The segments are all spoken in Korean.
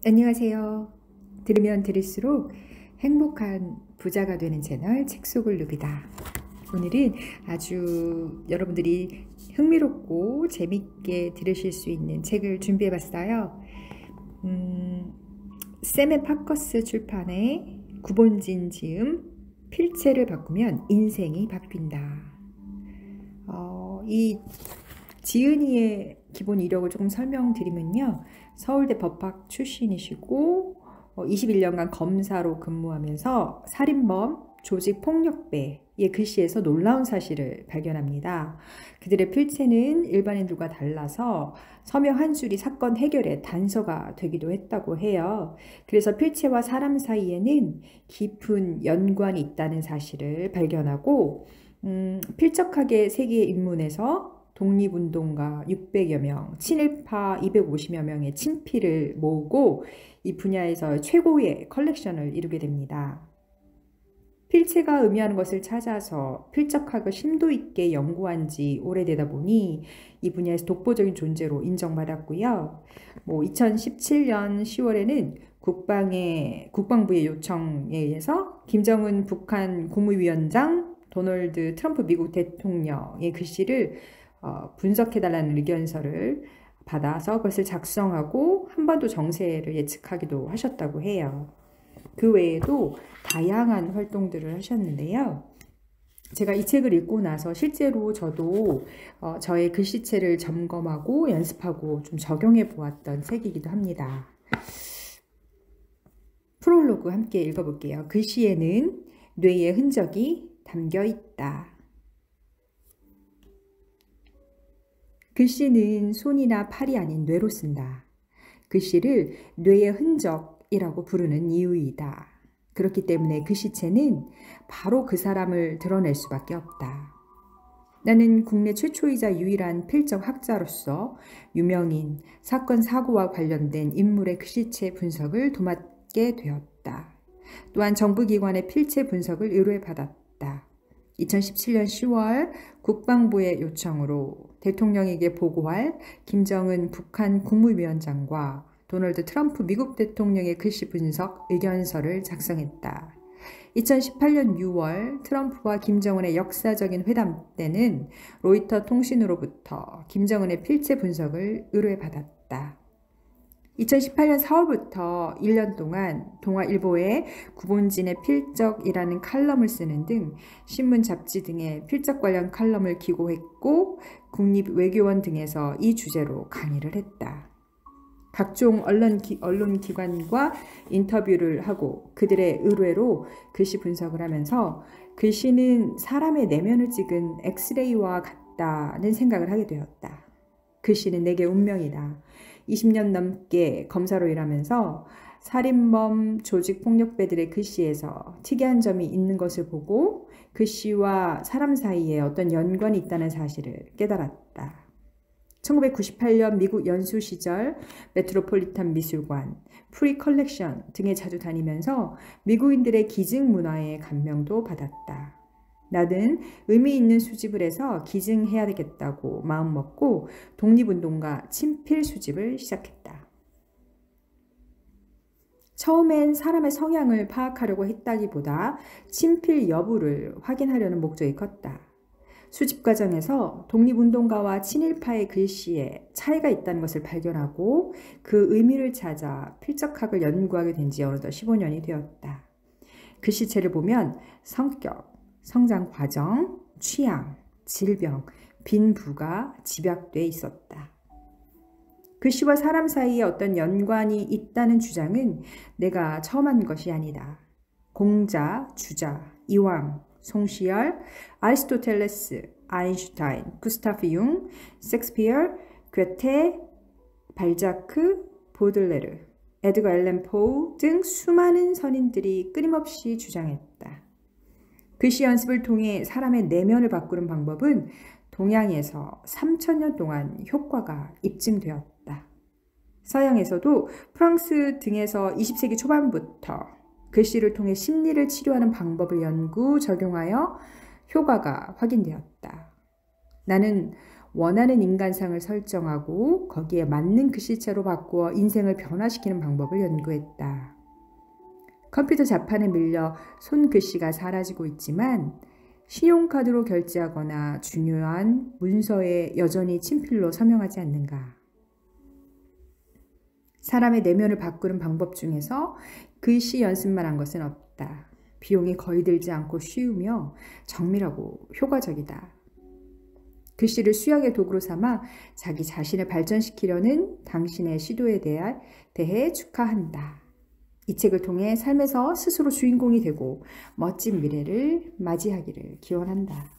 안녕하세요. 들으면 들을수록 행복한 부자가 되는 채널 책 속을 누비다. 오늘은 아주 여러분들이 흥미롭고 재밌게 들으실 수 있는 책을 준비해 봤어요. 샘 파커스 출판의 구본진 지음 필체를 바꾸면 인생이 바뀐다. 이 지은이의 기본 이력을 조금 설명드리면요. 서울대 법학 출신이시고 21년간 검사로 근무하면서 살인범, 조직폭력배의 글씨에서 놀라운 사실을 발견합니다. 그들의 필체는 일반인들과 달라서 서명 한 줄이 사건 해결의 단서가 되기도 했다고 해요. 그래서 필체와 사람 사이에는 깊은 연관이 있다는 사실을 발견하고 필적하게 세계의 인문에서 독립운동가 600여 명, 친일파 250여 명의 친필을 모으고 이 분야에서 최고의 컬렉션을 이루게 됩니다. 필체가 의미하는 것을 찾아서 필적학을 심도 있게 연구한 지 오래되다 보니 이 분야에서 독보적인 존재로 인정받았고요. 2017년 10월에는 국방부의 요청에 의해서 김정은 북한 국무위원장, 도널드 트럼프 미국 대통령의 글씨를 분석해달라는 의견서를 받아서 그것을 작성하고 한반도 정세를 예측하기도 하셨다고 해요. 그 외에도 다양한 활동들을 하셨는데요. 제가 이 책을 읽고 나서 실제로 저도 저의 글씨체를 점검하고 연습하고 좀 적용해 보았던 책이기도 합니다. 프롤로그 함께 읽어볼게요. 글씨에는 뇌의 흔적이 담겨 있다. 글씨는 손이나 팔이 아닌 뇌로 쓴다. 글씨를 뇌의 흔적이라고 부르는 이유이다. 그렇기 때문에 글씨체는 바로 그 사람을 드러낼 수밖에 없다. 나는 국내 최초이자 유일한 필적 학자로서 유명인, 사건, 사고와 관련된 인물의 글씨체 분석을 도맡게 되었다. 또한 정부기관의 필체 분석을 의뢰받았다. 2017년 10월 국방부의 요청으로 대통령에게 보고할 김정은 북한 국무위원장과 도널드 트럼프 미국 대통령의 글씨 분석 의견서를 작성했다. 2018년 6월 트럼프와 김정은의 역사적인 회담 때는 로이터 통신으로부터 김정은의 필체 분석을 의뢰받았다. 2018년 4월부터 1년 동안 동아일보에 구본진의 필적이라는 칼럼을 쓰는 등 신문 잡지 등의 필적 관련 칼럼을 기고했고 국립외교원 등에서 이 주제로 강의를 했다. 각종 언론기관과 인터뷰를 하고 그들의 의뢰로 글씨 분석을 하면서 글씨는 사람의 내면을 찍은 엑스레이와 같다는 생각을 하게 되었다. 글씨는 내게 운명이다. 20년 넘게 검사로 일하면서 살인범, 조직폭력배들의 글씨에서 특이한 점이 있는 것을 보고 글씨와 사람 사이에 어떤 연관이 있다는 사실을 깨달았다. 1998년 미국 연수 시절 메트로폴리탄 미술관, 프리 컬렉션 등에 자주 다니면서 미국인들의 기증 문화에 감명도 받았다. 나는 의미 있는 수집을 해서 기증해야 되겠다고 마음먹고 독립운동가 친필 수집을 시작했다. 처음엔 사람의 성향을 파악하려고 했다기보다 친필 여부를 확인하려는 목적이 컸다. 수집 과정에서 독립운동가와 친일파의 글씨에 차이가 있다는 것을 발견하고 그 의미를 찾아 필적학을 연구하게 된 지 어느덧 15년이 되었다. 글씨체를 보면 성격, 성장 과정, 취향, 질병, 빈부가 집약돼 있었다. 글씨와 사람 사이에 어떤 연관이 있다는 주장은 내가 처음 한 것이 아니다. 공자, 주자, 이왕, 송시열, 아리스토텔레스, 아인슈타인, 구스타프 융, 섹스피어, 괴테, 발자크, 보들레르, 에드거 앨런 포 등 수많은 선인들이 끊임없이 주장했다. 글씨 연습을 통해 사람의 내면을 바꾸는 방법은 동양에서 3000년 동안 효과가 입증되었다. 서양에서도 프랑스 등에서 20세기 초반부터 글씨를 통해 심리를 치료하는 방법을 연구, 적용하여 효과가 확인되었다. 나는 원하는 인간상을 설정하고 거기에 맞는 글씨체로 바꾸어 인생을 변화시키는 방법을 연구했다. 컴퓨터 자판에 밀려 손글씨가 사라지고 있지만 신용카드로 결제하거나 중요한 문서에 여전히 친필로 서명하지 않는가. 사람의 내면을 바꾸는 방법 중에서 글씨 연습만 한 것은 없다. 비용이 거의 들지 않고 쉬우며 정밀하고 효과적이다. 글씨를 수양의 도구로 삼아 자기 자신을 발전시키려는 당신의 시도에 대해 축하한다. 이 책을 통해 삶에서 스스로 주인공이 되고 멋진 미래를 맞이하기를 기원한다.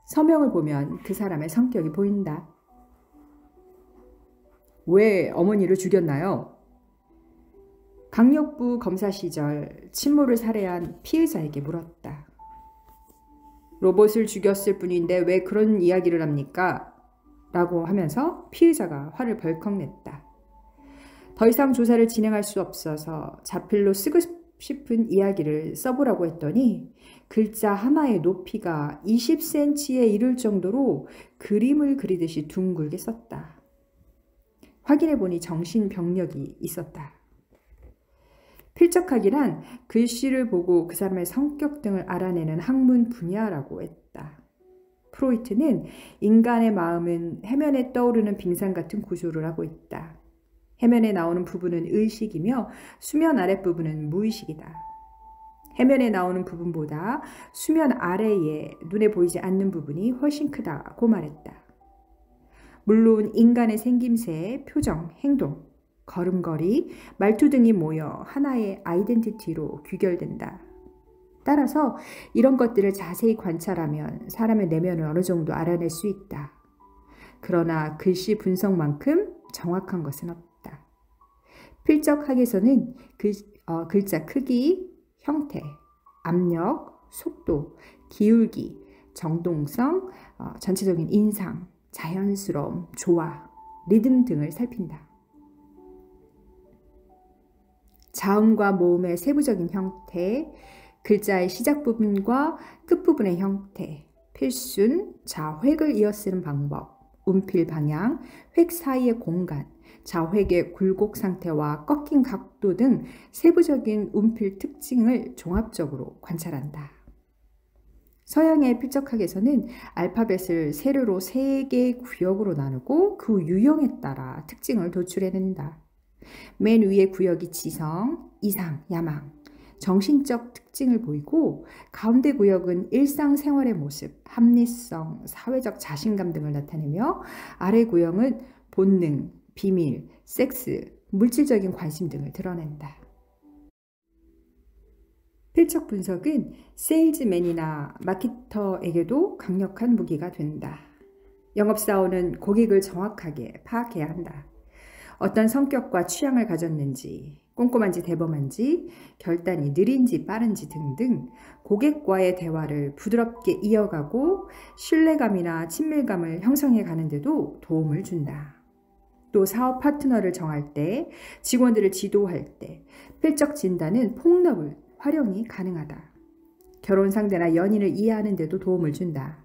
서명을 보면 그 사람의 성격이 보인다. 왜 어머니를 죽였나요? 강력부 검사 시절 친모를 살해한 피해자에게 물었다. 로봇을 죽였을 뿐인데 왜 그런 이야기를 합니까? 라고 하면서 피해자가 화를 벌컥 냈다. 더 이상 조사를 진행할 수 없어서 자필로 쓰고 싶은 이야기를 써보라고 했더니 글자 하나의 높이가 20cm에 이를 정도로 그림을 그리듯이 둥글게 썼다. 확인해보니 정신병력이 있었다. 필적학이란 글씨를 보고 그 사람의 성격 등을 알아내는 학문 분야라고 했다. 프로이트는 인간의 마음은 해면에 떠오르는 빙산 같은 구조를 하고 있다. 해면에 나오는 부분은 의식이며 수면 아랫부분은 무의식이다. 해면에 나오는 부분보다 수면 아래에 눈에 보이지 않는 부분이 훨씬 크다고 말했다. 물론 인간의 생김새, 표정, 행동, 걸음걸이, 말투 등이 모여 하나의 아이덴티티로 귀결된다. 따라서 이런 것들을 자세히 관찰하면 사람의 내면을 어느 정도 알아낼 수 있다. 그러나 글씨 분석만큼 정확한 것은 없다. 필적학에서는 글자 크기, 형태, 압력, 속도, 기울기, 정동성, 전체적인 인상, 자연스러움, 조화, 리듬 등을 살핀다. 자음과 모음의 세부적인 형태, 글자의 시작 부분과 끝 부분의 형태, 필순, 자획을 이어 쓰는 방법, 운필 방향, 획 사이의 공간, 자획의 굴곡 상태와 꺾인 각도 등 세부적인 운필 특징을 종합적으로 관찰한다. 서양의 필적학에서는 알파벳을 세로로 3개의 구역으로 나누고 그 유형에 따라 특징을 도출해낸다. 맨 위의 구역이 지성, 이상, 야망, 정신적 특징을 보이고 가운데 구역은 일상생활의 모습, 합리성, 사회적 자신감 등을 나타내며 아래 구역은 본능, 비밀, 섹스, 물질적인 관심 등을 드러낸다. 필적 분석은 세일즈맨이나 마케터에게도 강력한 무기가 된다. 영업사원은 고객을 정확하게 파악해야 한다. 어떤 성격과 취향을 가졌는지, 꼼꼼한지 대범한지, 결단이 느린지 빠른지 등등 고객과의 대화를 부드럽게 이어가고 신뢰감이나 친밀감을 형성해 가는 데도 도움을 준다. 또 사업 파트너를 정할 때, 직원들을 지도할 때 필적 진단은 폭넓은 활용이 가능하다. 결혼 상대나 연인을 이해하는 데도 도움을 준다.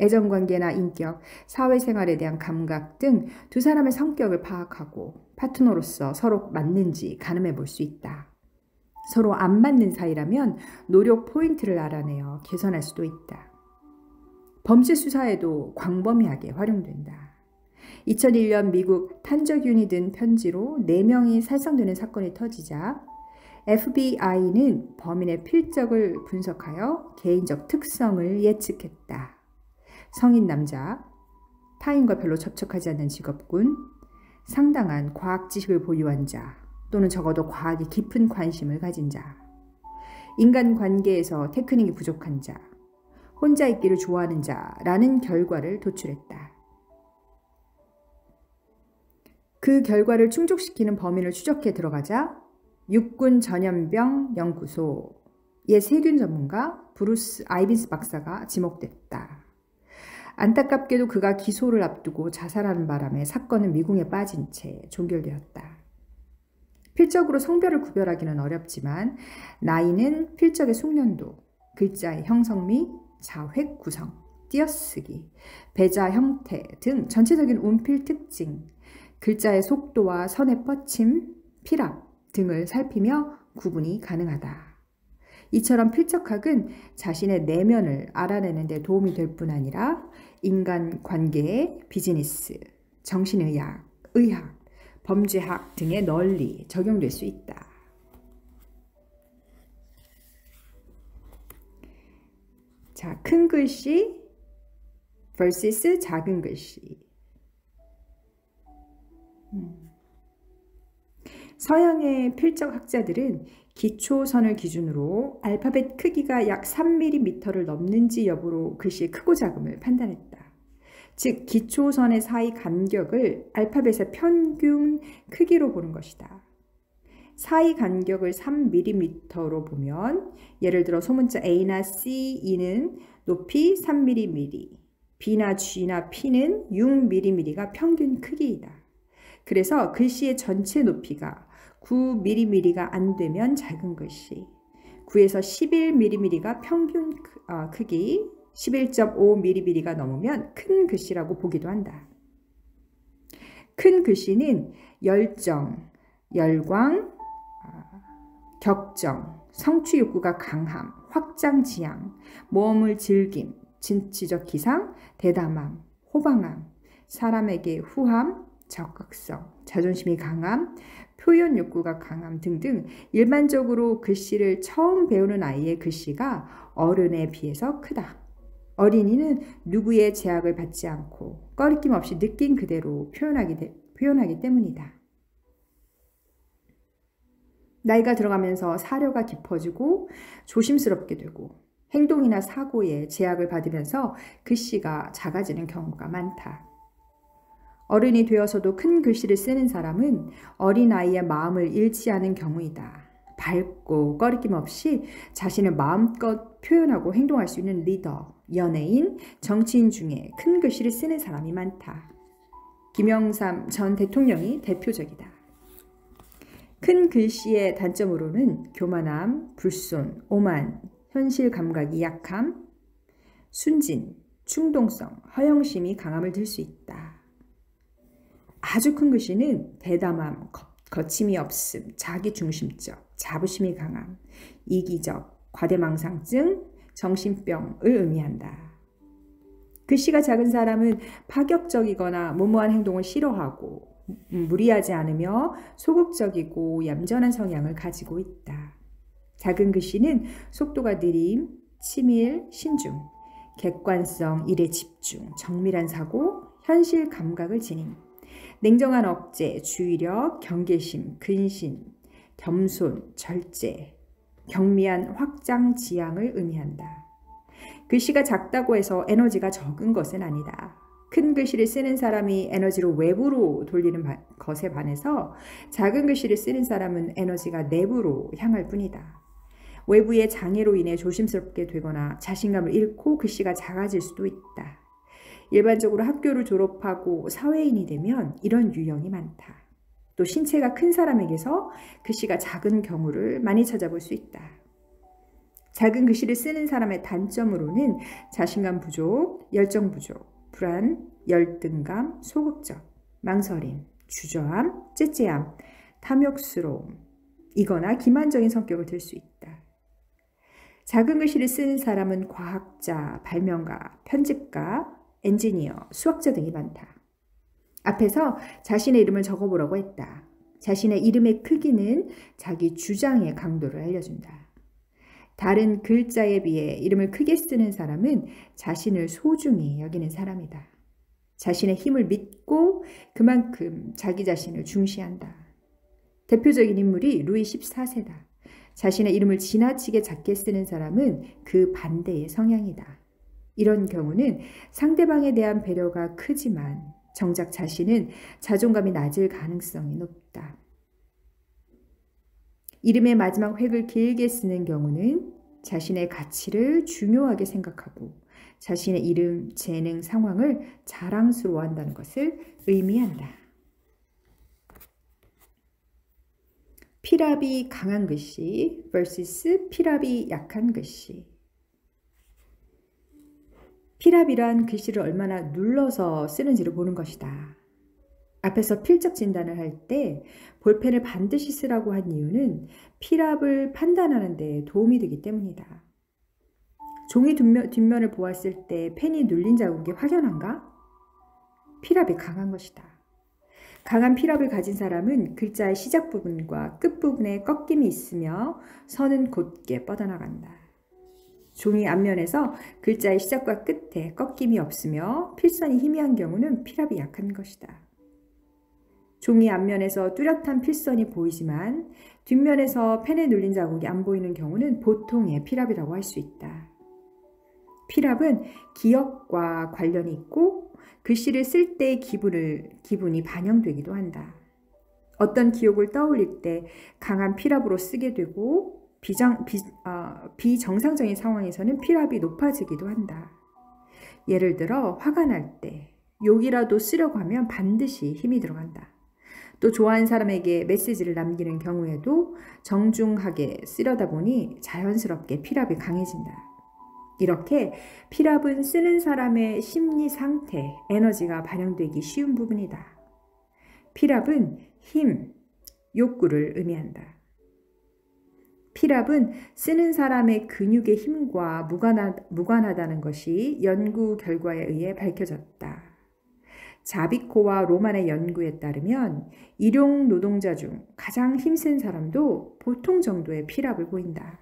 애정관계나 인격, 사회생활에 대한 감각 등 두 사람의 성격을 파악하고 파트너로서 서로 맞는지 가늠해 볼 수 있다. 서로 안 맞는 사이라면 노력 포인트를 알아내어 개선할 수도 있다. 범죄 수사에도 광범위하게 활용된다. 2001년 미국 탄저균이 든 편지로 4명이 살상되는 사건이 터지자 FBI는 범인의 필적을 분석하여 개인적 특성을 예측했다. 성인 남자, 타인과 별로 접촉하지 않는 직업군, 상당한 과학 지식을 보유한 자 또는 적어도 과학에 깊은 관심을 가진 자, 인간관계에서 테크닉이 부족한 자, 혼자 있기를 좋아하는 자라는 결과를 도출했다. 그 결과를 충족시키는 범인을 추적해 들어가자 육군 전염병 연구소의 세균 전문가 브루스 아이빈스 박사가 지목됐다. 안타깝게도 그가 기소를 앞두고 자살하는 바람에 사건은 미궁에 빠진 채 종결되었다. 필적으로 성별을 구별하기는 어렵지만 나이는 필적의 숙련도, 글자의 형성미, 자획 구성, 띄어쓰기, 배자 형태 등 전체적인 운필 특징, 글자의 속도와 선의 뻗침, 필압 등을 살피며 구분이 가능하다. 이처럼 필적학은 자신의 내면을 알아내는 데 도움이 될 뿐 아니라 인간관계, 비즈니스, 정신의학, 의학, 범죄학 등에 널리 적용될 수 있다. 자, 큰 글씨 vs 작은 글씨. 서양의 필적학자들은 기초선을 기준으로 알파벳 크기가 약 3mm를 넘는지 여부로 글씨의 크고 작음을 판단했다. 즉 기초선의 사이 간격을 알파벳의 평균 크기로 보는 것이다. 사이 간격을 3mm로 보면 예를 들어 소문자 A나 C, E는 높이 3mm, B나 G나 P는 6mm가 평균 크기이다. 그래서 글씨의 전체 높이가 9mm가 안 되면 작은 글씨, 9에서 11mm가 평균 크기, 11.5mm가 넘으면 큰 글씨라고 보기도 한다. 큰 글씨는 열정, 열광, 격정, 성취 욕구가 강함, 확장 지향, 모험을 즐김, 진취적 기상, 대담함, 호방함, 사람에게 후함, 적극성, 자존심이 강함, 표현 욕구가 강함 등등 일반적으로 글씨를 처음 배우는 아이의 글씨가 어른에 비해서 크다. 어린이는 누구의 제약을 받지 않고 꺼리낌 없이 느낀 그대로 표현하기 때문이다. 나이가 들어가면서 사려가 깊어지고 조심스럽게 되고 행동이나 사고에 제약을 받으면서 글씨가 작아지는 경우가 많다. 어른이 되어서도 큰 글씨를 쓰는 사람은 어린아이의 마음을 잃지 않은 경우이다. 밝고 꺼리낌 없이 자신을 마음껏 표현하고 행동할 수 있는 리더, 연예인, 정치인 중에 큰 글씨를 쓰는 사람이 많다. 김영삼 전 대통령이 대표적이다. 큰 글씨의 단점으로는 교만함, 불손, 오만, 현실 감각이 약함, 순진, 충동성, 허영심이 강함을 들 수 있다. 아주 큰 글씨는 대담함, 거침이 없음, 자기중심적, 자부심이 강함, 이기적, 과대망상증, 정신병을 의미한다. 글씨가 작은 사람은 파격적이거나 무모한 행동을 싫어하고 무리하지 않으며 소극적이고 얌전한 성향을 가지고 있다. 작은 글씨는 속도가 느림, 치밀, 신중, 객관성, 일에 집중, 정밀한 사고, 현실 감각을 지님, 냉정한 억제, 주의력, 경계심, 근신, 겸손, 절제, 경미한 확장 지향을 의미한다. 글씨가 작다고 해서 에너지가 적은 것은 아니다. 큰 글씨를 쓰는 사람이 에너지를 외부로 돌리는 것에 반해서 작은 글씨를 쓰는 사람은 에너지가 내부로 향할 뿐이다. 외부의 장애로 인해 조심스럽게 되거나 자신감을 잃고 글씨가 작아질 수도 있다. 일반적으로 학교를 졸업하고 사회인이 되면 이런 유형이 많다. 또 신체가 큰 사람에게서 글씨가 작은 경우를 많이 찾아볼 수 있다. 작은 글씨를 쓰는 사람의 단점으로는 자신감 부족, 열정 부족, 불안, 열등감, 소극적, 망설임, 주저함, 째째함, 탐욕스러움, 이거나 기만적인 성격을 들 수 있다. 작은 글씨를 쓰는 사람은 과학자, 발명가, 편집가, 엔지니어, 수학자 등이 많다. 앞에서 자신의 이름을 적어보라고 했다. 자신의 이름의 크기는 자기 주장의 강도를 알려준다. 다른 글자에 비해 이름을 크게 쓰는 사람은 자신을 소중히 여기는 사람이다. 자신의 힘을 믿고 그만큼 자기 자신을 중시한다. 대표적인 인물이 루이 14세다. 자신의 이름을 지나치게 작게 쓰는 사람은 그 반대의 성향이다. 이런 경우는 상대방에 대한 배려가 크지만 정작 자신은 자존감이 낮을 가능성이 높다. 이름의 마지막 획을 길게 쓰는 경우는 자신의 가치를 중요하게 생각하고 자신의 이름, 재능, 상황을 자랑스러워한다는 것을 의미한다. 필압이 강한 글씨 vs 필압이 약한 글씨. 필압이란 글씨를 얼마나 눌러서 쓰는지를 보는 것이다. 앞에서 필적 진단을 할 때 볼펜을 반드시 쓰라고 한 이유는 필압을 판단하는 데 도움이 되기 때문이다. 종이 뒷면을 보았을 때 펜이 눌린 자국이 확연한가? 필압이 강한 것이다. 강한 필압을 가진 사람은 글자의 시작 부분과 끝 부분에 꺾임이 있으며 선은 곧게 뻗어나간다. 종이 앞면에서 글자의 시작과 끝에 꺾임이 없으며 필선이 희미한 경우는 필압이 약한 것이다. 종이 앞면에서 뚜렷한 필선이 보이지만 뒷면에서 펜에 눌린 자국이 안 보이는 경우는 보통의 필압이라고 할 수 있다. 필압은 기억과 관련이 있고 글씨를 쓸 때의 기분이 반영되기도 한다. 어떤 기억을 떠올릴 때 강한 필압으로 쓰게 되고 비정상적인 상황에서는 필압이 높아지기도 한다. 예를 들어 화가 날 때 욕이라도 쓰려고 하면 반드시 힘이 들어간다. 또 좋아하는 사람에게 메시지를 남기는 경우에도 정중하게 쓰려다 보니 자연스럽게 필압이 강해진다. 이렇게 필압은 쓰는 사람의 심리 상태, 에너지가 반영되기 쉬운 부분이다. 필압은 힘, 욕구를 의미한다. 필압은 쓰는 사람의 근육의 힘과 무관하다는 것이 연구 결과에 의해 밝혀졌다. 자비코와 로만의 연구에 따르면 일용 노동자 중 가장 힘센 사람도 보통 정도의 필압을 보인다.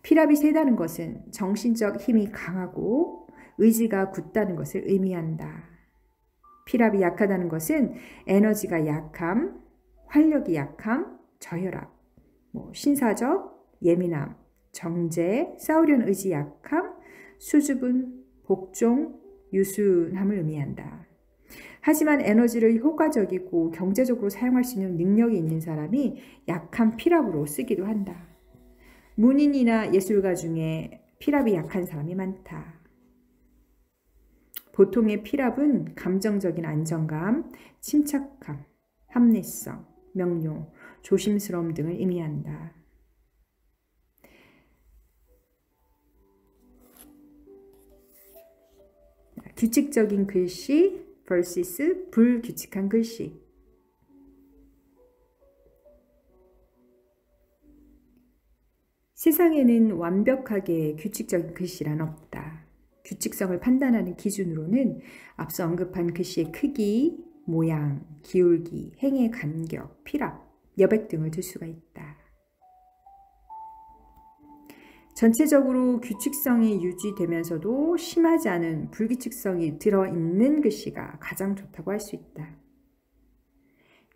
필압이 세다는 것은 정신적 힘이 강하고 의지가 굳다는 것을 의미한다. 필압이 약하다는 것은 에너지가 약함, 활력이 약함, 저혈압, 신사적, 예민함, 정제, 싸우려는 의지 약함, 수줍음, 복종, 유순함을 의미한다. 하지만 에너지를 효과적이고 경제적으로 사용할 수 있는 능력이 있는 사람이 약한 필압으로 쓰기도 한다. 문인이나 예술가 중에 필압이 약한 사람이 많다. 보통의 필압은 감정적인 안정감, 침착함, 합리성, 명료, 조심스러움 등을 의미한다. 규칙적인 글씨 vs 불규칙한 글씨. 세상에는 완벽하게 규칙적인 글씨란 없다. 규칙성을 판단하는 기준으로는 앞서 언급한 글씨의 크기, 모양, 기울기, 행의 간격, 필압, 여백 등을 들 수가 있다. 전체적으로 규칙성이 유지되면서도 심하지 않은 불규칙성이 들어있는 글씨가 가장 좋다고 할 수 있다.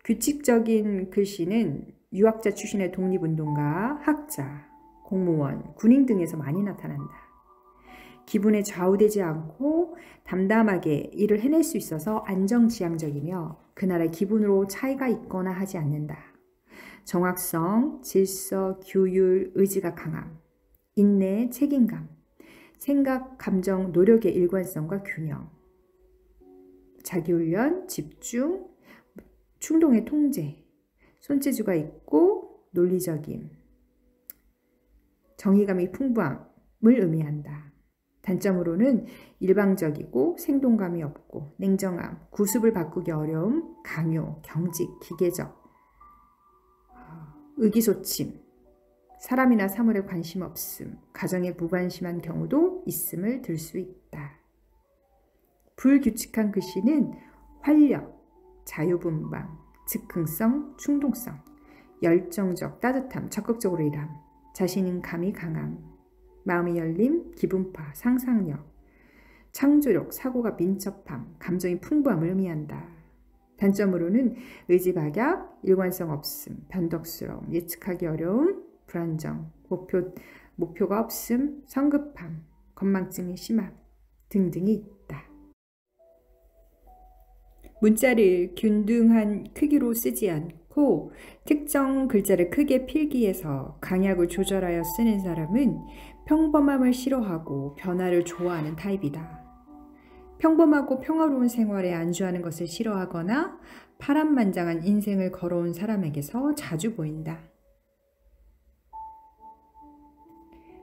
규칙적인 글씨는 유학자 출신의 독립운동가, 학자, 공무원, 군인 등에서 많이 나타난다. 기분에 좌우되지 않고 담담하게 일을 해낼 수 있어서 안정지향적이며 그날의 기분으로 차이가 있거나 하지 않는다. 정확성, 질서, 규율, 의지가 강함, 인내, 책임감, 생각, 감정, 노력의 일관성과 균형, 자기훈련, 집중, 충동의 통제, 손재주가 있고 논리적임, 정의감이 풍부함을 의미한다. 단점으로는 일방적이고 생동감이 없고 냉정함, 구습을 바꾸기 어려움, 강요, 경직, 기계적, 의기소침, 사람이나 사물에 관심 없음, 가정에 무관심한 경우도 있음을 들 수 있다. 불규칙한 글씨는 활력, 자유분방, 즉흥성, 충동성, 열정적, 따뜻함, 적극적으로 일함, 자신인 감이 강함, 마음의 열림, 기분파, 상상력, 창조력, 사고가 민첩함, 감정이 풍부함을 의미한다. 단점으로는 의지박약, 일관성 없음, 변덕스러움, 예측하기 어려움, 불안정, 목표가 없음, 성급함, 건망증이 심함 등등이 있다. 문자를 균등한 크기로 쓰지 않고 특정 글자를 크게 필기해서 강약을 조절하여 쓰는 사람은 평범함을 싫어하고 변화를 좋아하는 타입이다. 평범하고 평화로운 생활에 안주하는 것을 싫어하거나 파란만장한 인생을 걸어온 사람에게서 자주 보인다.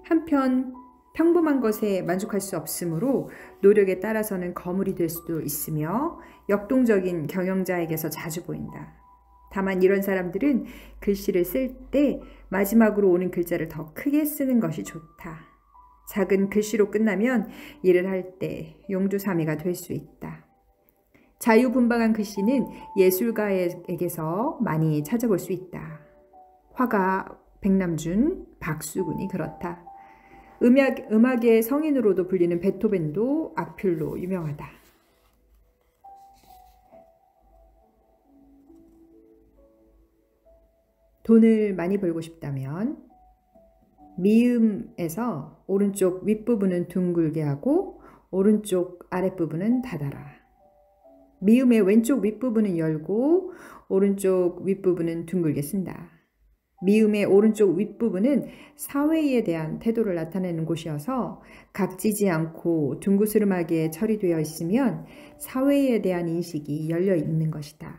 한편 평범한 것에 만족할 수 없으므로 노력에 따라서는 거물이 될 수도 있으며 역동적인 경영자에게서 자주 보인다. 다만 이런 사람들은 글씨를 쓸 때 마지막으로 오는 글자를 더 크게 쓰는 것이 좋다. 작은 글씨로 끝나면 일을 할 때 용두사미가 될 수 있다. 자유분방한 글씨는 예술가에게서 많이 찾아볼 수 있다. 화가 백남준, 박수근이 그렇다. 음악의 성인으로도 불리는 베토벤도 악필로 유명하다. 돈을 많이 벌고 싶다면 미음에서 오른쪽 윗부분은 둥글게 하고 오른쪽 아랫부분은 닫아라. 미음의 왼쪽 윗부분은 열고 오른쪽 윗부분은 둥글게 쓴다. 미음의 오른쪽 윗부분은 사회에 대한 태도를 나타내는 곳이어서 각지지 않고 둥그스름하게 처리되어 있으면 사회에 대한 인식이 열려 있는 것이다.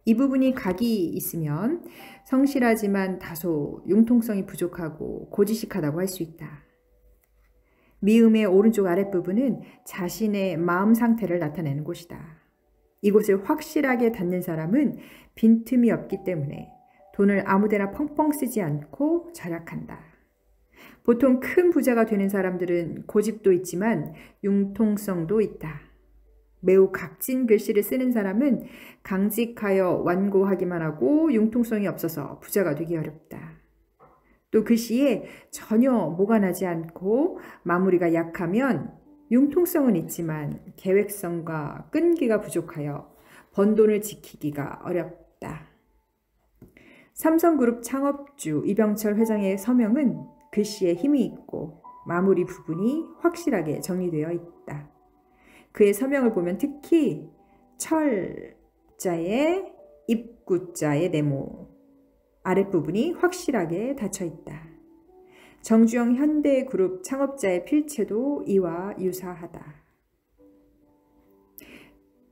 이 부분이 각이 있으면 성실하지만 다소 융통성이 부족하고 고지식하다고 할 수 있다. 미음의 오른쪽 아랫부분은 자신의 마음 상태를 나타내는 곳이다. 이곳을 확실하게 닫는 사람은 빈틈이 없기 때문에 돈을 아무데나 펑펑 쓰지 않고 절약한다. 보통 큰 부자가 되는 사람들은 고집도 있지만 융통성도 있다. 매우 각진 글씨를 쓰는 사람은 강직하여 완고하기만 하고 융통성이 없어서 부자가 되기 어렵다. 또 글씨에 전혀 모가 나지 않고 마무리가 약하면 융통성은 있지만 계획성과 끈기가 부족하여 번 돈을 지키기가 어렵다. 삼성그룹 창업주 이병철 회장의 서명은 글씨에 힘이 있고 마무리 부분이 확실하게 정리되어 있다. 그의 서명을 보면 특히 철자의 입구자의 네모 아랫부분이 확실하게 닫혀 있다. 정주영 현대그룹 창업자의 필체도 이와 유사하다.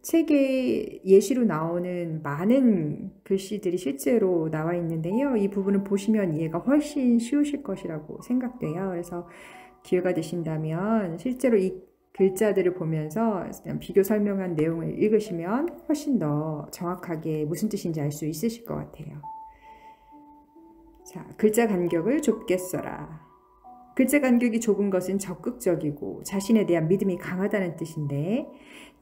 책에 예시로 나오는 많은 글씨들이 실제로 나와 있는데요. 이 부분을 보시면 이해가 훨씬 쉬우실 것이라고 생각돼요. 그래서 기회가 되신다면 실제로 이 글자들을 보면서 비교 설명한 내용을 읽으시면 훨씬 더 정확하게 무슨 뜻인지 알 수 있으실 것 같아요. 자, 글자 간격을 좁게 써라. 글자 간격이 좁은 것은 적극적이고 자신에 대한 믿음이 강하다는 뜻인데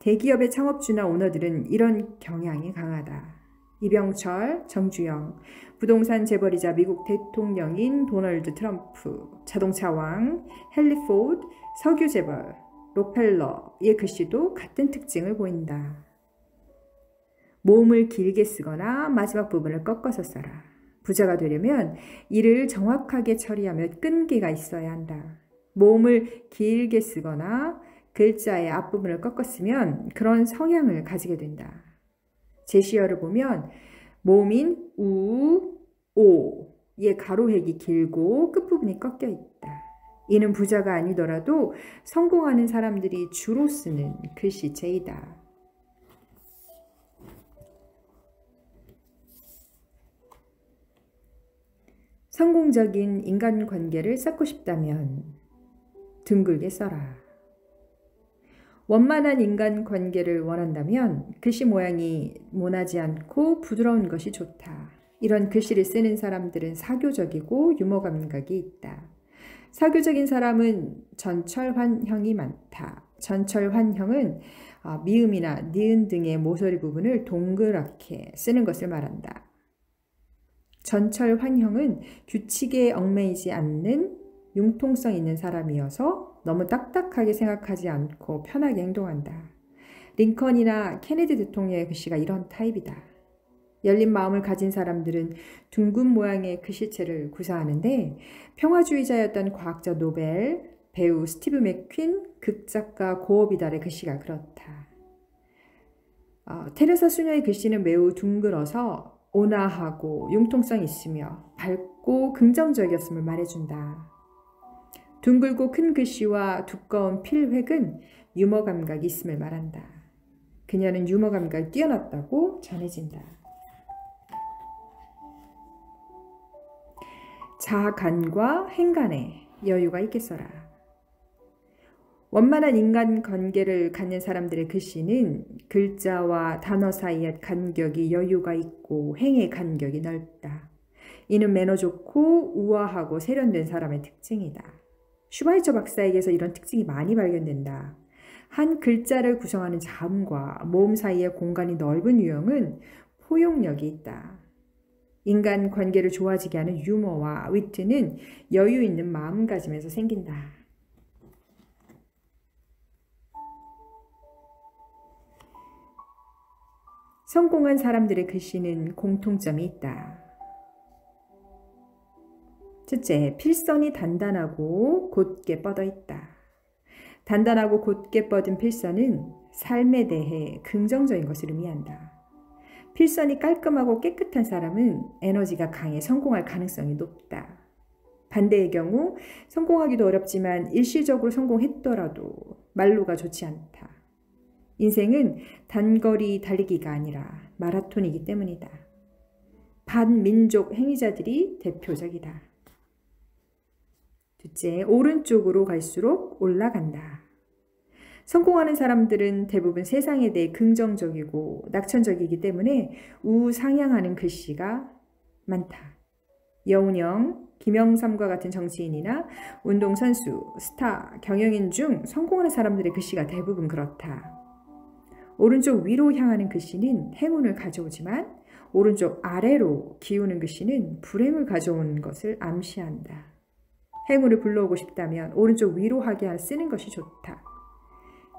대기업의 창업주나 오너들은 이런 경향이 강하다. 이병철, 정주영, 부동산 재벌이자 미국 대통령인 도널드 트럼프, 자동차왕, 헨리 포드, 석유 재벌, 록펠러의 글씨도 같은 특징을 보인다. 모음을 길게 쓰거나 마지막 부분을 꺾어서 써라. 부자가 되려면 이를 정확하게 처리하며 끈기가 있어야 한다. 모음을 길게 쓰거나 글자의 앞부분을 꺾었으면 그런 성향을 가지게 된다. 제시어를 보면 모음인 우, 오의 가로획이 길고 끝부분이 꺾여 있다. 이는 부자가 아니더라도 성공하는 사람들이 주로 쓰는 글씨체이다. 성공적인 인간관계를 쌓고 싶다면 둥글게 써라. 원만한 인간관계를 원한다면 글씨 모양이 모나지 않고 부드러운 것이 좋다. 이런 글씨를 쓰는 사람들은 사교적이고 유머 감각이 있다. 사교적인 사람은 전철환형이 많다. 전철환형은 미음이나 니은 등의 모서리 부분을 동그랗게 쓰는 것을 말한다. 전철환형은 규칙에 얽매이지 않는 융통성 있는 사람이어서 너무 딱딱하게 생각하지 않고 편하게 행동한다. 링컨이나 케네디 대통령의 글씨가 이런 타입이다. 열린 마음을 가진 사람들은 둥근 모양의 글씨체를 구사하는데 평화주의자였던 과학자 노벨, 배우 스티브 맥퀸, 극작가 고어비달의 글씨가 그렇다. 테레사 수녀의 글씨는 매우 둥글어서 온화하고 융통성 있으며 밝고 긍정적이었음을 말해준다. 둥글고 큰 글씨와 두꺼운 필획은 유머 감각이 있음을 말한다. 그녀는 유머 감각이 뛰어났다고 전해진다. 자간과 행간에 여유가 있게 써라. 원만한 인간관계를 갖는 사람들의 글씨는 글자와 단어 사이의 간격이 여유가 있고 행의 간격이 넓다. 이는 매너 좋고 우아하고 세련된 사람의 특징이다. 슈바이처 박사에게서 이런 특징이 많이 발견된다. 한 글자를 구성하는 자음과 모음 사이의 공간이 넓은 유형은 포용력이 있다. 인간 관계를 좋아지게 하는 유머와 위트는 여유 있는 마음가짐에서 생긴다. 성공한 사람들의 글씨는 공통점이 있다. 첫째, 필선이 단단하고 곧게 뻗어 있다. 단단하고 곧게 뻗은 필선은 삶에 대해 긍정적인 것을 의미한다. 필선이 깔끔하고 깨끗한 사람은 에너지가 강해 성공할 가능성이 높다. 반대의 경우 성공하기도 어렵지만 일시적으로 성공했더라도 말로가 좋지 않다. 인생은 단거리 달리기가 아니라 마라톤이기 때문이다. 반민족 행위자들이 대표적이다. 둘째, 오른쪽으로 갈수록 올라간다. 성공하는 사람들은 대부분 세상에 대해 긍정적이고 낙천적이기 때문에 우상향하는 글씨가 많다. 여운형, 김영삼과 같은 정치인이나 운동선수, 스타, 경영인 중 성공하는 사람들의 글씨가 대부분 그렇다. 오른쪽 위로 향하는 글씨는 행운을 가져오지만 오른쪽 아래로 기우는 글씨는 불행을 가져오는 것을 암시한다. 행운을 불러오고 싶다면 오른쪽 위로 하게 쓰는 것이 좋다.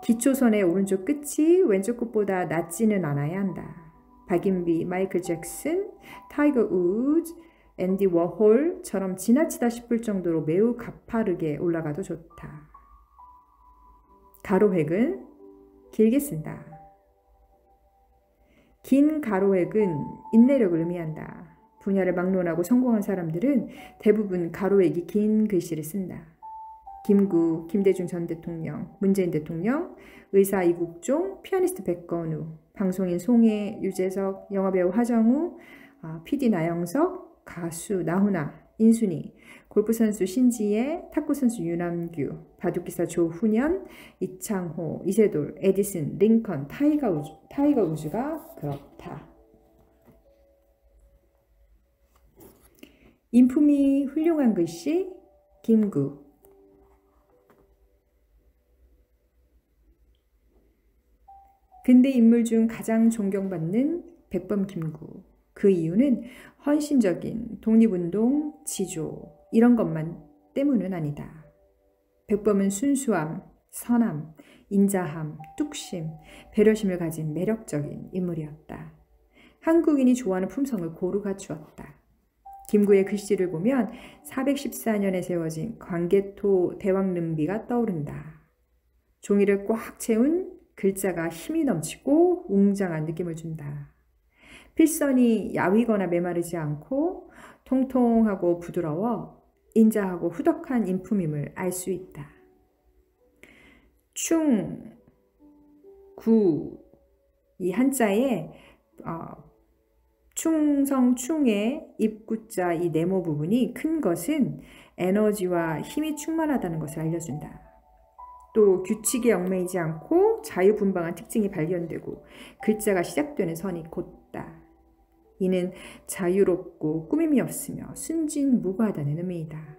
기초선의 오른쪽 끝이 왼쪽 끝보다 낮지는 않아야 한다. 박인비, 마이클 잭슨, 타이거 우즈, 앤디 워홀처럼 지나치다 싶을 정도로 매우 가파르게 올라가도 좋다. 가로획은 길게 쓴다. 긴 가로획은 인내력을 의미한다. 분야를 막론하고 성공한 사람들은 대부분 가로획이 긴 글씨를 쓴다. 김구, 김대중 전 대통령, 문재인 대통령, 의사 이국종, 피아니스트 백건우, 방송인 송혜, 유재석, 영화배우 하정우, PD 나영석, 가수 나훈아, 인순이, 골프선수 신지혜, 탁구선수 유남규, 바둑기사 조훈현, 이창호, 이세돌, 에디슨, 링컨, 타이거 우즈가 그렇다. 인품이 훌륭한 글씨, 김구. 근대 인물 중 가장 존경받는 백범 김구. 그 이유는 헌신적인 독립운동, 지조 이런 것만 때문은 아니다. 백범은 순수함, 선함, 인자함, 뚝심, 배려심을 가진 매력적인 인물이었다. 한국인이 좋아하는 품성을 고루 갖추었다. 김구의 글씨를 보면 414년에 세워진 광개토 대왕릉비가 떠오른다. 종이를 꽉 채운 글자가 힘이 넘치고 웅장한 느낌을 준다. 필선이 야위거나 메마르지 않고 통통하고 부드러워 인자하고 후덕한 인품임을 알 수 있다. 충, 구, 이 한자에 충성 충의 입구자 이 네모 부분이 큰 것은 에너지와 힘이 충만하다는 것을 알려준다. 또 규칙에 얽매이지 않고 자유분방한 특징이 발견되고 글자가 시작되는 선이 곧다. 이는 자유롭고 꾸밈이 없으며 순진무구하다는 의미이다.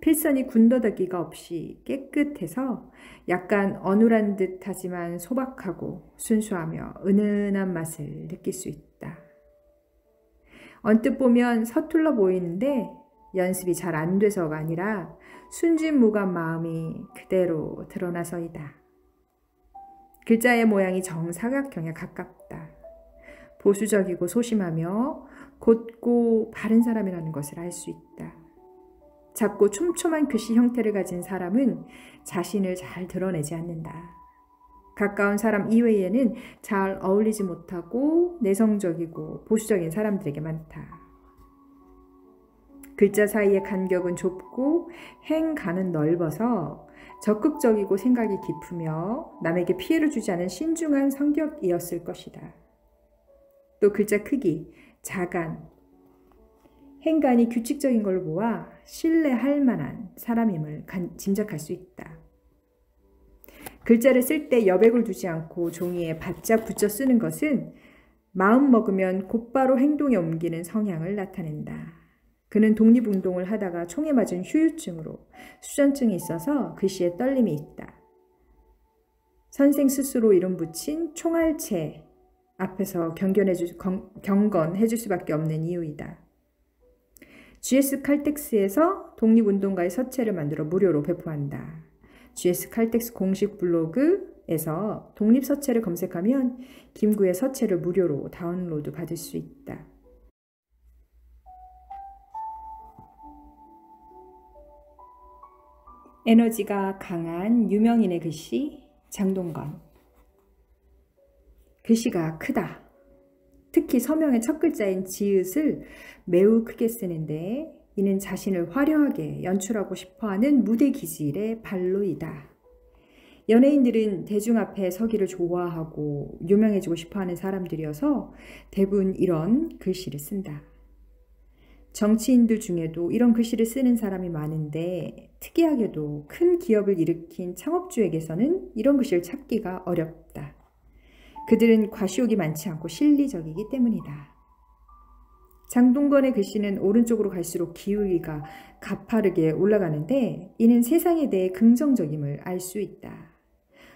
필선이 군더더기가 없이 깨끗해서 약간 어눌한 듯 하지만 소박하고 순수하며 은은한 맛을 느낄 수 있다. 언뜻 보면 서툴러 보이는데 연습이 잘 안 돼서가 아니라 순진무구한 마음이 그대로 드러나서이다. 글자의 모양이 정사각형에 가깝다. 보수적이고 소심하며 곧고 바른 사람이라는 것을 알 수 있다. 작고 촘촘한 글씨 형태를 가진 사람은 자신을 잘 드러내지 않는다. 가까운 사람 이외에는 잘 어울리지 못하고 내성적이고 보수적인 사람들에게 많다. 글자 사이의 간격은 좁고 행간은 넓어서 적극적이고 생각이 깊으며 남에게 피해를 주지 않은 신중한 성격이었을 것이다. 또 글자 크기, 자간, 행간이 규칙적인 걸 보아 신뢰할 만한 사람임을 짐작할 수 있다. 글자를 쓸 때 여백을 두지 않고 종이에 바짝 붙여 쓰는 것은 마음 먹으면 곧바로 행동에 옮기는 성향을 나타낸다. 그는 독립운동을 하다가 총에 맞은 후유증으로 수전증이 있어서 글씨에 떨림이 있다. 선생 스스로 이름 붙인 총알체 앞에서 경건해 줄 수밖에 없는 이유이다. GS 칼텍스에서 독립운동가의 서체를 만들어 무료로 배포한다. GS 칼텍스 공식 블로그에서 독립서체를 검색하면 김구의 서체를 무료로 다운로드 받을 수 있다. 에너지가 강한 유명인의 글씨 장동건. 글씨가 크다. 특히 서명의 첫 글자인 지읒을 매우 크게 쓰는데 이는 자신을 화려하게 연출하고 싶어하는 무대 기질의 발로이다. 연예인들은 대중 앞에 서기를 좋아하고 유명해지고 싶어하는 사람들이어서 대부분 이런 글씨를 쓴다. 정치인들 중에도 이런 글씨를 쓰는 사람이 많은데 특이하게도 큰 기업을 일으킨 창업주에게서는 이런 글씨를 찾기가 어렵다. 그들은 과시욕이 많지 않고 실리적이기 때문이다. 장동건의 글씨는 오른쪽으로 갈수록 기울기가 가파르게 올라가는데 이는 세상에 대해 긍정적임을 알 수 있다.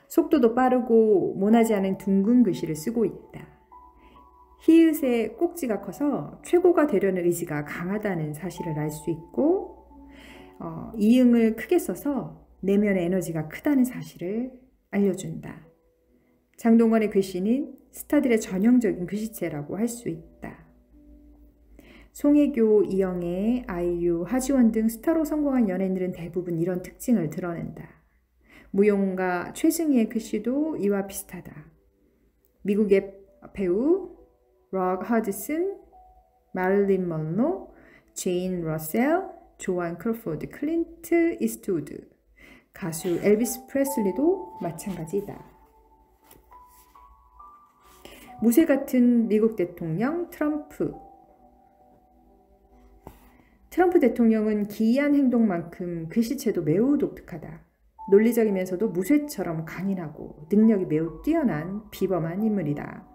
속도도 빠르고 모나지 않은 둥근 글씨를 쓰고 있다. 히읗의 꼭지가 커서 최고가 되려는 의지가 강하다는 사실을 알 수 있고 이응을 크게 써서 내면의 에너지가 크다는 사실을 알려준다. 장동건의 글씨는 스타들의 전형적인 글씨체라고 할 수 있다. 송혜교, 이영애, 아이유, 하지원 등 스타로 성공한 연예인들은 대부분 이런 특징을 드러낸다. 무용가 최승희의 글씨도 이와 비슷하다. 미국의 배우 록 허드슨, 마릴린 먼로, 제인 러셀, 조안 크로포드, 클린트 이스트우드, 가수 엘비스 프레슬리도 마찬가지다. 무쇠 같은 미국 대통령 트럼프. 트럼프 대통령은 기이한 행동만큼 글씨체도 매우 독특하다. 논리적이면서도 무쇠처럼 강인하고 능력이 매우 뛰어난 비범한 인물이다.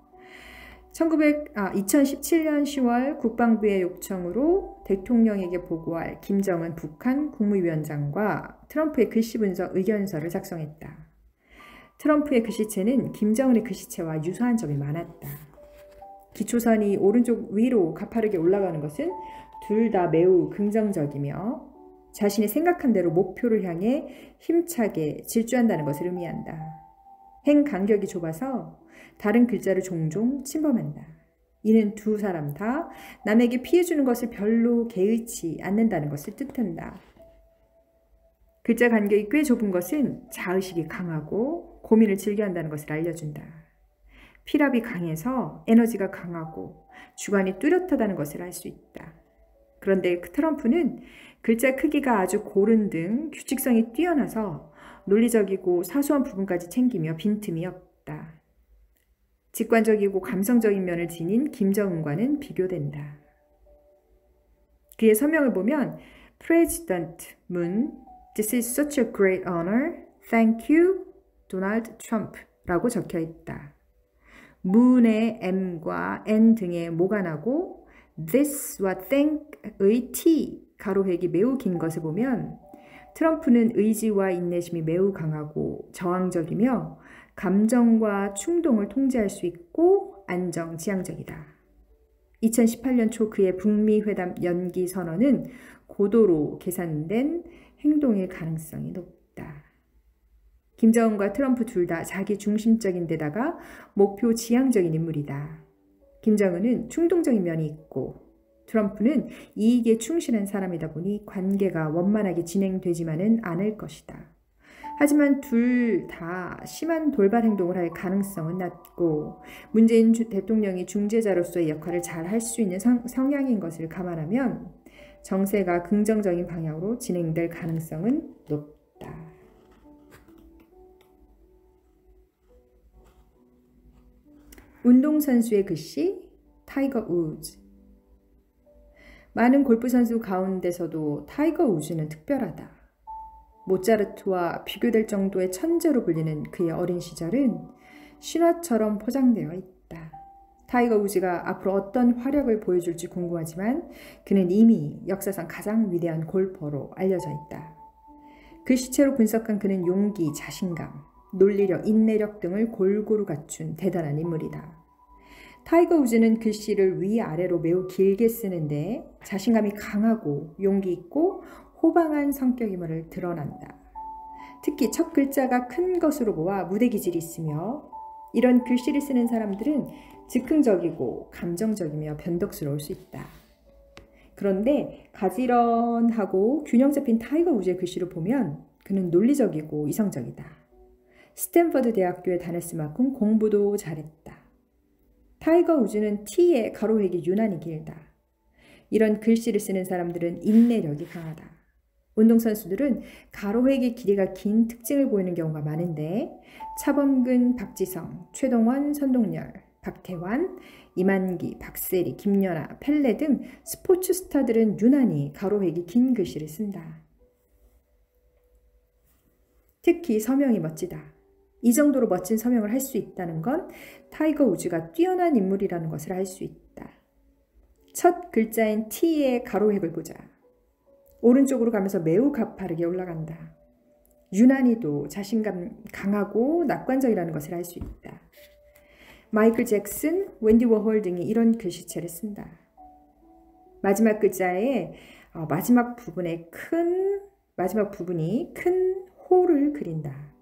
2017년 10월 국방부의 요청으로 대통령에게 보고할 김정은 북한 국무위원장과 트럼프의 글씨 분석 의견서를 작성했다. 트럼프의 글씨체는 김정은의 글씨체와 유사한 점이 많았다. 기초선이 오른쪽 위로 가파르게 올라가는 것은 둘 다 매우 긍정적이며 자신이 생각한 대로 목표를 향해 힘차게 질주한다는 것을 의미한다. 행 간격이 좁아서 다른 글자를 종종 침범한다. 이는 두 사람 다 남에게 피해주는 것을 별로 개의치 않는다는 것을 뜻한다. 글자 간격이 꽤 좁은 것은 자의식이 강하고 고민을 즐겨한다는 것을 알려준다. 피랍이 강해서 에너지가 강하고 주관이 뚜렷하다는 것을 알 수 있다. 그런데 트럼프는 글자 크기가 아주 고른 등 규칙성이 뛰어나서 논리적이고 사소한 부분까지 챙기며 빈틈이 없다. 직관적이고 감성적인 면을 지닌 김정은과는 비교된다. 그의 서명을 보면 President Moon, this is such a great honor. Thank you, Donald Trump 라고 적혀 있다. 문의 M과 N 등의 모가 나고 this와 thank의 T 가로획이 매우 긴 것을 보면 트럼프는 의지와 인내심이 매우 강하고 저항적이며 감정과 충동을 통제할 수 있고 안정지향적이다. 2018년 초 그의 북미 회담 연기 선언은 고도로 계산된 행동일 가능성이 높다. 김정은과 트럼프 둘 다 자기 중심적인 데다가 목표 지향적인 인물이다. 김정은은 충동적인 면이 있고 트럼프는 이익에 충실한 사람이다 보니 관계가 원만하게 진행되지만은 않을 것이다. 하지만 둘 다 심한 돌발 행동을 할 가능성은 낮고 문재인 대통령이 중재자로서의 역할을 잘 할 수 있는 성향인 것을 감안하면 정세가 긍정적인 방향으로 진행될 가능성은 높다. 운동선수의 글씨 타이거 우즈. 많은 골프 선수 가운데서도 타이거 우즈는 특별하다. 모차르트와 비교될 정도의 천재로 불리는 그의 어린 시절은 신화처럼 포장되어 있다. 타이거 우즈가 앞으로 어떤 화력을 보여줄지 궁금하지만 그는 이미 역사상 가장 위대한 골퍼로 알려져 있다. 글씨체로 분석한 그는 용기, 자신감, 논리력, 인내력 등을 골고루 갖춘 대단한 인물이다. 타이거 우즈는 글씨를 위아래로 매우 길게 쓰는데 자신감이 강하고 용기 있고 호방한 성격임을 드러난다. 특히 첫 글자가 큰 것으로 보아 무대 기질이 있으며 이런 글씨를 쓰는 사람들은 즉흥적이고 감정적이며 변덕스러울 수 있다. 그런데 가지런하고 균형 잡힌 타이거 우즈의 글씨를 보면 그는 논리적이고 이성적이다. 스탠퍼드 대학교에 다녔을 만큼 공부도 잘했다. 타이거 우즈는 T의 가로획이 유난히 길다. 이런 글씨를 쓰는 사람들은 인내력이 강하다. 운동선수들은 가로획의 길이가 긴 특징을 보이는 경우가 많은데 차범근, 박지성, 최동원, 선동열, 박태환, 이만기, 박세리, 김연아, 펠레 등 스포츠 스타들은 유난히 가로획이 긴 글씨를 쓴다. 특히 서명이 멋지다. 이 정도로 멋진 서명을 할 수 있다는 건 타이거 우즈가 뛰어난 인물이라는 것을 알 수 있다. 첫 글자인 T의 가로획을 보자. 오른쪽으로 가면서 매우 가파르게 올라간다. 유난히도 자신감 강하고 낙관적이라는 것을 알 수 있다. 마이클 잭슨, 웬디 워홀 등이 이런 글씨체를 쓴다. 마지막 글자의 마지막 부분이 큰 호를 그린다.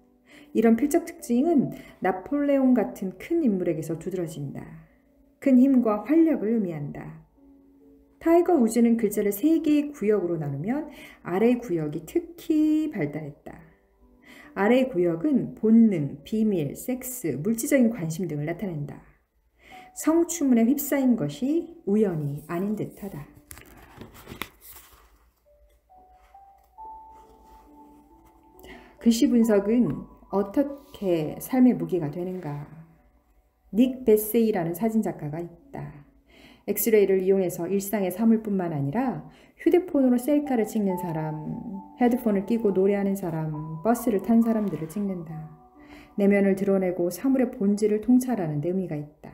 이런 필적 특징은 나폴레옹 같은 큰 인물에게서 두드러진다. 큰 힘과 활력을 의미한다. 타이거 우즈는 글자를 3개의 구역으로 나누면 아래 구역이 특히 발달했다. 아래 구역은 본능, 비밀, 섹스, 물질적인 관심 등을 나타낸다. 성추문에 휩싸인 것이 우연이 아닌 듯하다. 글씨 분석은 어떻게 삶의 무기가 되는가? 닉 베세이라는 사진작가가 있다. 엑스레이를 이용해서 일상의 사물뿐만 아니라 휴대폰으로 셀카를 찍는 사람, 헤드폰을 끼고 노래하는 사람, 버스를 탄 사람들을 찍는다. 내면을 드러내고 사물의 본질을 통찰하는 데 의미가 있다.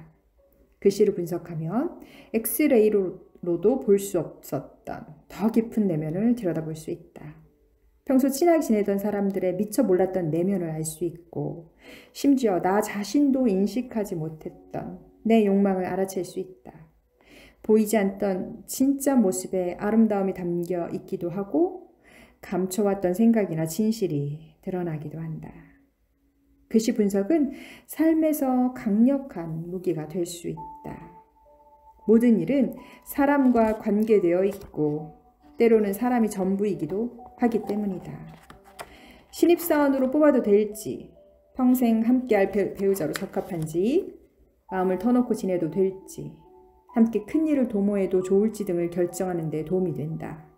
글씨를 분석하면 엑스레이로도 볼 수 없었던 더 깊은 내면을 들여다볼 수 있다. 평소 친하게 지내던 사람들의 미처 몰랐던 내면을 알 수 있고 심지어 나 자신도 인식하지 못했던 내 욕망을 알아챌 수 있다. 보이지 않던 진짜 모습에 아름다움이 담겨 있기도 하고 감춰왔던 생각이나 진실이 드러나기도 한다. 글씨 분석은 삶에서 강력한 무기가 될 수 있다. 모든 일은 사람과 관계되어 있고 때로는 사람이 전부이기도 하기 때문이다. 신입사원으로 뽑아도 될지, 평생 함께할 배우자로 적합한지, 마음을 터놓고 지내도 될지, 함께 큰일을 도모해도 좋을지 등을 결정하는 데 도움이 된다.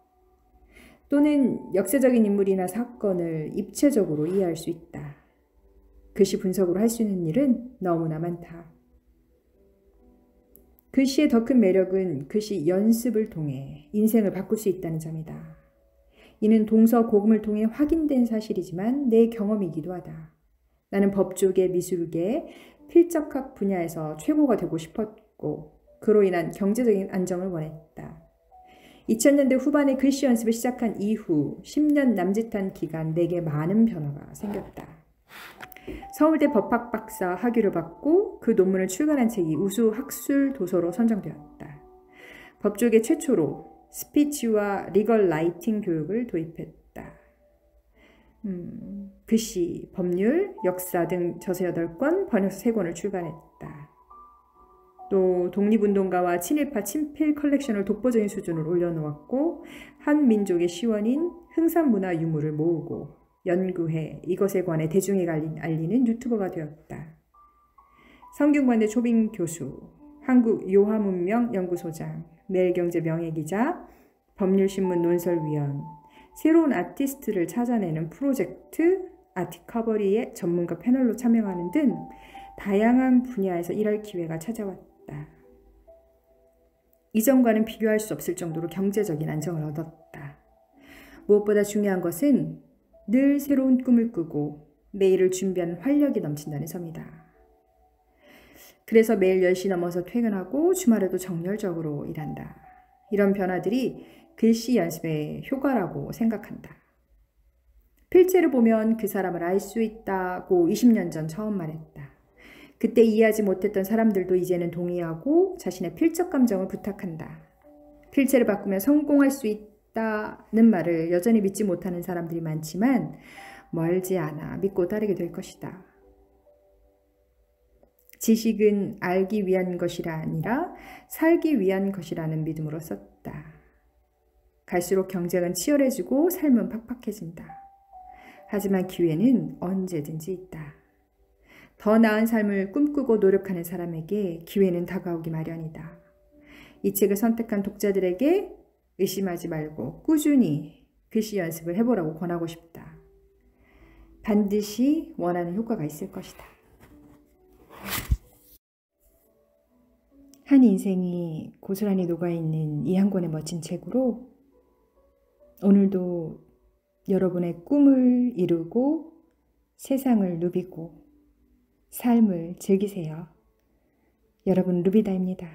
또는 역사적인 인물이나 사건을 입체적으로 이해할 수 있다. 글씨 분석으로 할 수 있는 일은 너무나 많다. 글씨의 더 큰 매력은 글씨 연습을 통해 인생을 바꿀 수 있다는 점이다. 이는 동서고금을 통해 확인된 사실이지만 내 경험이기도 하다. 나는 법조계, 미술계, 필적학 분야에서 최고가 되고 싶었고 그로 인한 경제적인 안정을 원했다. 2000년대 후반에 글씨 연습을 시작한 이후 10년 남짓한 기간 내게 많은 변화가 생겼다. 서울대 법학 박사 학위를 받고 그 논문을 출간한 책이 우수 학술 도서로 선정되었다. 법조계 최초로 스피치와 리걸 라이팅 교육을 도입했다. 글씨, 법률, 역사 등 저서 8권, 번역서 3권을 출간했다. 또 독립운동가와 친일파 친필 컬렉션을 독보적인 수준으로 올려놓았고 한 민족의 시원인 흥산문화 유물을 모으고 연구해 이것에 관해 대중에게 알리는 유튜버가 되었다. 성균관대 초빙 교수, 한국요하문명 연구소장, 매일경제 명예기자, 법률신문 논설위원, 새로운 아티스트를 찾아내는 프로젝트 아티커버리의 전문가 패널로 참여하는 등 다양한 분야에서 일할 기회가 찾아왔다. 이전과는 비교할 수 없을 정도로 경제적인 안정을 얻었다. 무엇보다 중요한 것은 늘 새로운 꿈을 꾸고 내일을 준비하는 활력이 넘친다는 점이다. 그래서 매일 10시 넘어서 퇴근하고 주말에도 정열적으로 일한다. 이런 변화들이 글씨 연습의 효과라고 생각한다. 필체를 보면 그 사람을 알 수 있다고 20년 전 처음 말했다. 그때 이해하지 못했던 사람들도 이제는 동의하고 자신의 필적 감정을 부탁한다. 필체를 바꾸면 성공할 수 있다는 말을 여전히 믿지 못하는 사람들이 많지만 멀지 않아 믿고 따르게 될 것이다. 지식은 알기 위한 것이라 아니라 살기 위한 것이라는 믿음으로 썼다. 갈수록 경쟁은 치열해지고 삶은 팍팍해진다. 하지만 기회는 언제든지 있다. 더 나은 삶을 꿈꾸고 노력하는 사람에게 기회는 다가오기 마련이다. 이 책을 선택한 독자들에게 의심하지 말고 꾸준히 글씨 연습을 해보라고 권하고 싶다. 반드시 원하는 효과가 있을 것이다. 한 인생이 고스란히 녹아있는 이 한 권의 멋진 책으로 오늘도 여러분의 꿈을 이루고 세상을 누비고 삶을 즐기세요. 여러분 루비다입니다.